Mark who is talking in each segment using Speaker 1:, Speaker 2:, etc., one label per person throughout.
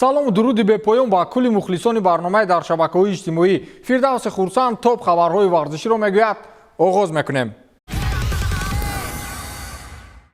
Speaker 1: салому дуруди бепоён ба кулли мухлисони барномаи дар шабакаҳои иҷтимоӣ. Фирдавси Хурсанд топ хабарҳои варзиширо мегӯяд. Оғоз мекунем.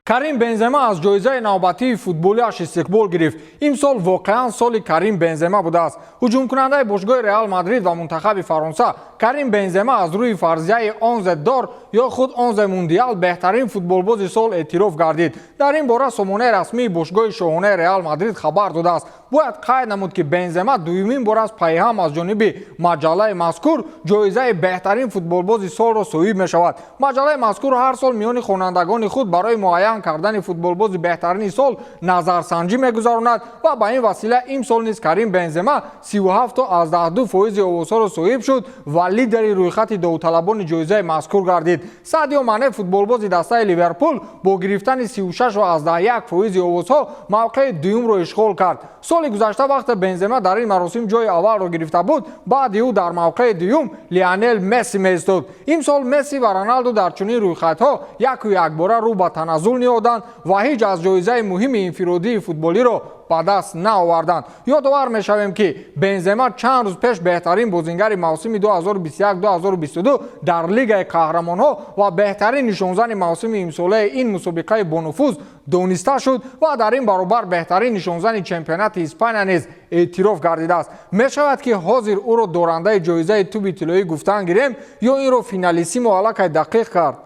Speaker 1: Карим Бензема аз ҷоизаи навбатии футболиаш истиқбол гирифт. Имсол воқеан соли Карим Бензема будааст. ҳуҷумкунандаи бошгоҳи Реал Мадрид ва мунтахаби Фаронса Карим Бензема аз рӯи фарзияи Онзе дор ё худ Онзе Мундиал беҳтарин футболбози сол эътироф гардид. Дар ин бора сомонаи расмии бошгоҳи шоҳонаи Реал Мадрид хабар додааст. Бояд қайд намуд ки Бензема дуюмин бор аст пайҳам аз ҷониби маҷаллаи мазкур ҷоизаи беҳтарин футболбози солро соҳиб мешавад. Маҷаллаи мазкур ҳар сол миёни хонандагони худ барои муайян кардани футболбози беҳтарини сол назарсанҷӣ мегузаронад ва ба ин васила имсол низ Карим Бензема 37.2% овозҳоро соҳиб шуд ва лидери рӯйхати довталабони ҷоизаи мазкур гардид. Садио Мане футболбози дастаи Ливерпул бо гирифтани 36.1% овозҳо мавқеи дуюмро ишғол кард. соли гузашта вақте Бензема дар ин маросим ҷои аввалро гирифта буд, баъди ӯ дар мавқеи дуюм Лионел Месси меистод. имсол Месси ва Роналду дар чунин рӯйхатҳо яку якбора рӯ ба таназзул ниҳоданд ва ҳеҷ аз ҷоизаи муҳими инфиродии футболиро ба даст наоварданд. ёдовар мешавем ки Бензема чанд рӯз пеш беҳтарин бозингари мавсими 2021-2022 дар Лигаи Қаҳрамонҳо ва беҳтарин нишонзани мавсими имсолаи ин мусобиқаи бонуфуз дониста шуд ва дар ин баробар беҳтарин нишонзани чемпионати Испания низ эътироф гардидааст. мешавад ки ҳозир ӯро дорандаи ҷоизаи туби тиллоӣ гуфтан гирем ё инро финалисимо аллакай дақиқ кард.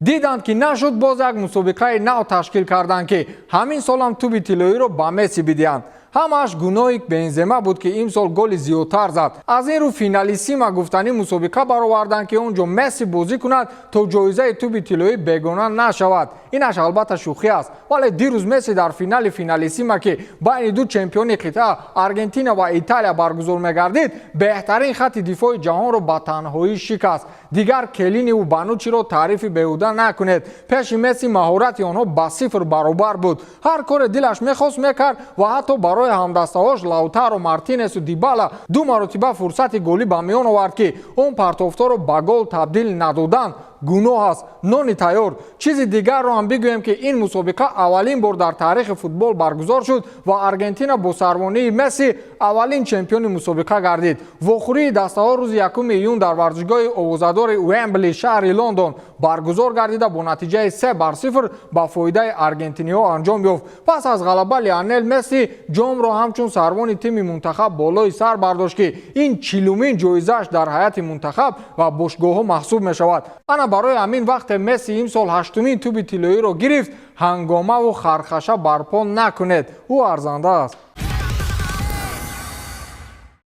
Speaker 1: диданд ки нашуд боз як мусобиқаи нав ташкил карданд ки ҳамин солам туби тиллоиро ба Месси бидиҳанд. ҳамааш гуноҳи Бензема буд ки имсол голи зиёдтар зад. аз ин рӯ финалисима гуфтани мусобиқа бароварданд ки он ҷо Месси бозӣ кунад то ҷоизаи туби тиллоӣ бегона нашавад. инаш албатта шӯхӣ аст, вале дирӯз Месси дар финали финалисима ки байни ду чемпиони қитъа Аргентина ва Италия баргузор мегардид, беҳтарин хатти дифои ҷаҳонро ба танҳоӣ шикаст. дигар Келини ва Банучиро таърифи беҳуда накунед. пеши Месси маҳорати онҳо ба сифр баробар буд. ҳар коре дилаш мехост мекард ва ҳатто барои ҳамдастаҳош Лаутаро Мартинесу Дибала ду маротиба фурсати голӣ ба миён овард ки он партофторо ба гол табдил надоданд гуноҳ аст. нони тайёр. чизи дигарро ҳам бигӯем ки ин мусобиқа аввалин бор дар таърихи футбол баргузор шуд ва Аргентина бо сарвонии Месси аввалин чемпиони мусобиқа гардид. вохӯрии дастаҳо рӯзи 1 июн дар варзишгоҳи овозадори Уэмбли шаҳри Лондон баргузор гардида бо натиҷаи 3-0 ба фоидаи аргентиниҳо анҷом ёфт. пас аз ғалаба Лионел Месси ҷомро ҳамчун сарвони тими мунтахаб болои сар бардошт ки ин 40-умин ҷоизааш дар ҳайати мунтахаб ва бошгоҳҳо маҳсуб мешавад. ана барои ҳамин вақте Месси имсол 8-умин туби тиллоиро гирифт. ҳангомаву хархаша барпо накунед, ӯ арзанда аст.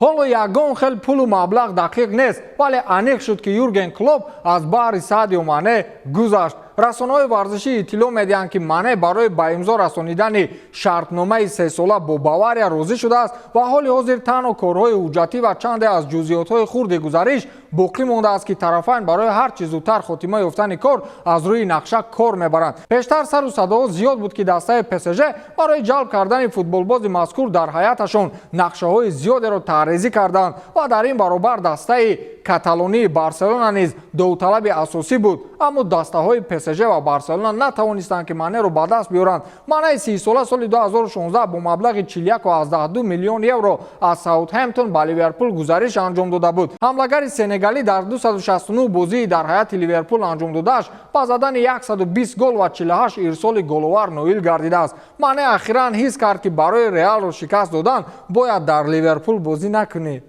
Speaker 1: ҳоло ягон хел пулу маблағ дақиқ нест, вале аниқ шуд ки Юрген Клоп аз баҳри Садио Мане гузашт. расонаҳои варзишӣ иттилоъ медиҳанд ки Мане барои ба имзо расонидани шартномаи 3 сола бо Бавария розӣ шудааст ва ҳоли ҳозир танҳо корҳои ҳуҷҷатӣ ва чанде аз ҷузъиётҳои хурди гузариш боқӣ мондааст ки тарафайн барои ҳар чӣ зудтар хотима ёфтани кор аз рӯи нақша кор мебаранд. пештар сару садоҳо зиёд буд ки дастаи ПСЖ барои ҷалб кардани футболбози мазкур дар ҳаяташон нақшаҳои зиёдеро таъризӣ карданд ва дар ин баробар дастаи каталонии Барселона низ довталаби асосӣ буд, аммо дастаҳои ПСЖ ва Барселона натавонистанд ки Манеро ба даст биёранд. Манаи 30-сола соли 2016 бо маблағи 41.2 миллион евро аз Саутҳемптон ба Ливерпул гузариш анҷом дода буд. ҳамлагари сенегалӣ дар 269 бозии дар ҳайати Ливерпул анҷом додааш ба задани 120 гол ва 48 ирсоли головар ноил гардидааст. Мане ахиран ҳис кард ки барои Реалро шикаст додан бояд дар Ливерпул бозӣ накунед.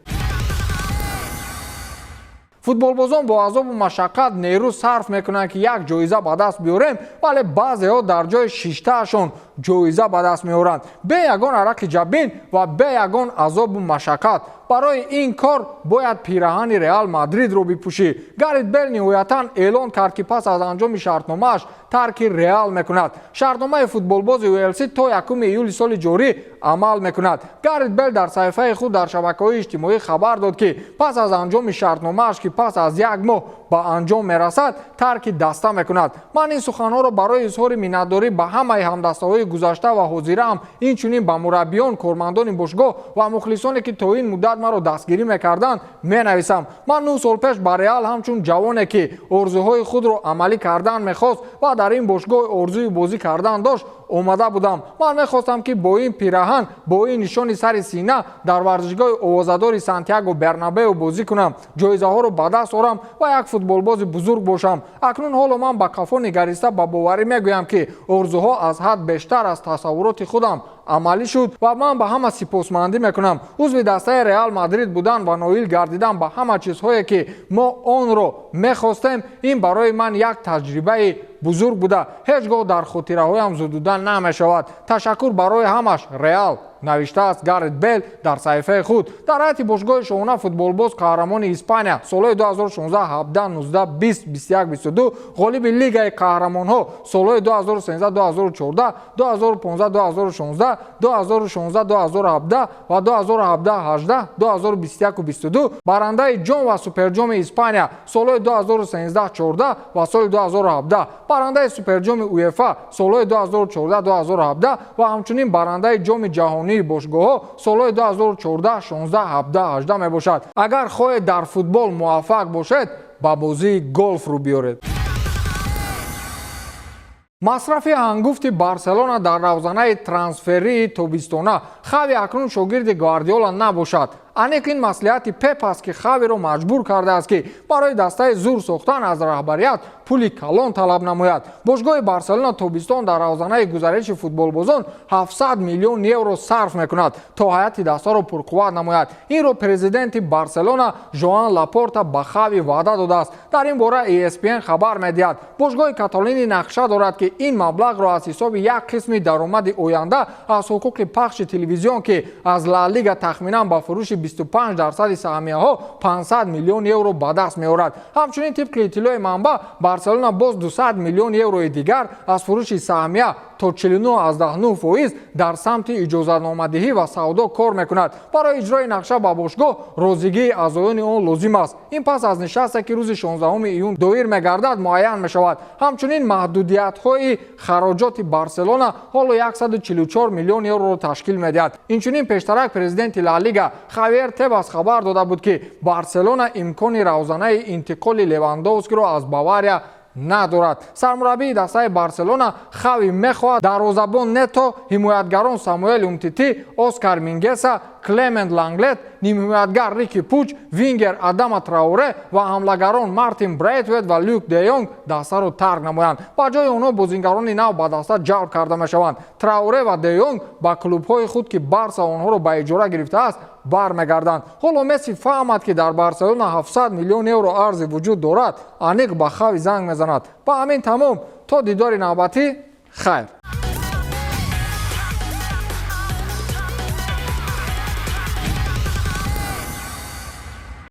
Speaker 1: футболбозон бо азобу машаққат нерӯ сарф мекунанд ки як ҷоиза ба даст биёрем, вале баъзеҳо дар ҷои шиштаашон ҷоиза ба даст меоранд бе ягон арақи ҷабин ва бе ягон азобу машаққат. барои ин кор бояд пираҳани Реал Мадридро бипӯшӣ. Гарит Бейл ниҳоятан эълон кард ки пас аз анҷоми шартномааш тарки Реал мекунад. шартномаи футболбози Уэлси то 1 июли соли ҷорӣ амал мекунад. Гарит Бейл дар саҳифаи худ дар шабакаҳои иҷтимоӣ хабар дод ки пас аз анҷоми шартномааш ки пас аз як моҳ ба анҷом мерасад, тарки даста мекунад. ман ин суханҳоро барои изҳори миннатдорӣ ба ҳамаи ҳамдастаҳои гузашта ва ҳозираам, инчунин ба мураббиён, кормандони бошгоҳ ва мухлисоне ки то ин муддат маро дастгирӣ мекарданд менависам. ман 9 сол пеш ба Реал ҳамчун ҷавоне ки орзуҳои худро амалӣ кардан мехост ва дар ин бошгоҳ орзуи бозӣ кардан дошт омада будам. Ман мехостам ки бо ин пираҳан, бо ин нишони сари сина дар варзишгоҳи овозадори Сантьяго Бернабеу бозӣ кунам, ҷоизаҳоро ба даст орам ва як футболбози бузург бошам. Акнун ҳоло ман ба кафо нигариста ба боварӣ мегӯям ки орзуҳо аз ҳад бештар аз тасаввуроти худам амалӣ шуд ва ман ба ҳама сипосмандӣ мекунам. узви дастаи Реал Мадрид будан ва ноил гардидан ба ҳама чизҳое ки мо онро мехостем, ин барои ман як таҷрибаи бузург буда ҳеҷ гоҳ дар хотираҳоям зудудан намешавад. Ташаккур барои ҳамаш. Реал, навиштааст Гарет Бейл дар саҳифаи худ. Дар ҳайати бошгоҳи шоҳона футболбоз қаҳрамони Испания солҳои 2016, 17, 19, 20, 21, 22 ғолиби Лигаи Қаҳрамонҳо солҳои 2013, 2014, 2015, 2016, 2016, 2017 ва 2017, 18, 2021 22 барандаи ҷом ва суперҷоми Испания солҳои 2013, 14 ва соли 2017 барандаи суперҷоми УЕФА солҳои 2014, 2017 ва ҳамчунин барандаи ҷоми ҷаҳонии бошгоҳҳо солҳои 2014, 16, 17, 18 мебошад. Агар хоҳед дар футбол муваффақ бошед, ба бозии голф рӯ биёред. масрафи ҳангуфти Барселона дар равзанаи трансферии тобистона Хави акнун шогирди Гвардиола набошад. аниқ ин маслиҳати Пеп аст ки Хавиро маҷбур кардааст ки барои дастаи зур сохтан аз раҳбарият пули калон талаб намояд. бошгоҳи Барселона тобистон дар равзанаи гузариши футболбозон 700 миллион евро сарф мекунад то ҳайати дастаро пурқувват намояд. инро президенти Барселона Жоан Лапорта ба Хави ваъда додааст. дар ин бора ESPN хабар медиҳад. бошгоҳи каталонӣ нақша дорад ки ин маблағро аз ҳисоби як қисми даромади оянда аз ҳуқуқи пахши телевизион ки аз Ла Лига тахминан ба фурӯши 25% саҳмияҳо 500 миллион евро ба даст меорад. ҳамчунин тибқи иттилои манбаъ Барселона боз 200 миллион еврои дигар аз фурӯши саҳмия то 49.9% дар самти иҷозатномадиҳӣ ва савдо кор мекунад. барои иҷрои нақша ба бошгоҳ розигии аъзоёни он лозим аст. ин пас аз нишасте ки рӯзи 16 июн доир мегардад муайян мешавад. ҳамчунин маҳдудиятҳои хароҷоти Барселона ҳоло 144 миллион евроро ташкил медиҳад. инчунин пештарак президенти Ла Лига Хавиер Тебас хабар дода буд ки Барселона имкони равзанаи интиқоли Левандовскиро аз Бавария надорад. сармураббии дастаи Барселона Хави мехоҳад дарвозабон Нето, ҳимоятгарон Самуэл Умтити, Оскар Мингеса, Клемент Ланглет, нимҳимоятгар Рики Пуч, вингер Адама Трауре ва ҳамлагарон Мартин Брейтвейт ва Люк Де Йонг дастаро тарк намоянд. ба ҷои онҳо бозингарони нав ба даста ҷалб карда мешаванд. Трауре ва Де Йонг ба клубҳои худ ки Барса онҳоро ба иҷора гирифтааст бармегарданд. ҳоло Месси фаҳмад ки дар Барселона 700 миллион евро арзи вуҷуд дорад, аниқ ба Хави занг мезанад. ба ҳамин тамом то дидори навбатӣ хайр.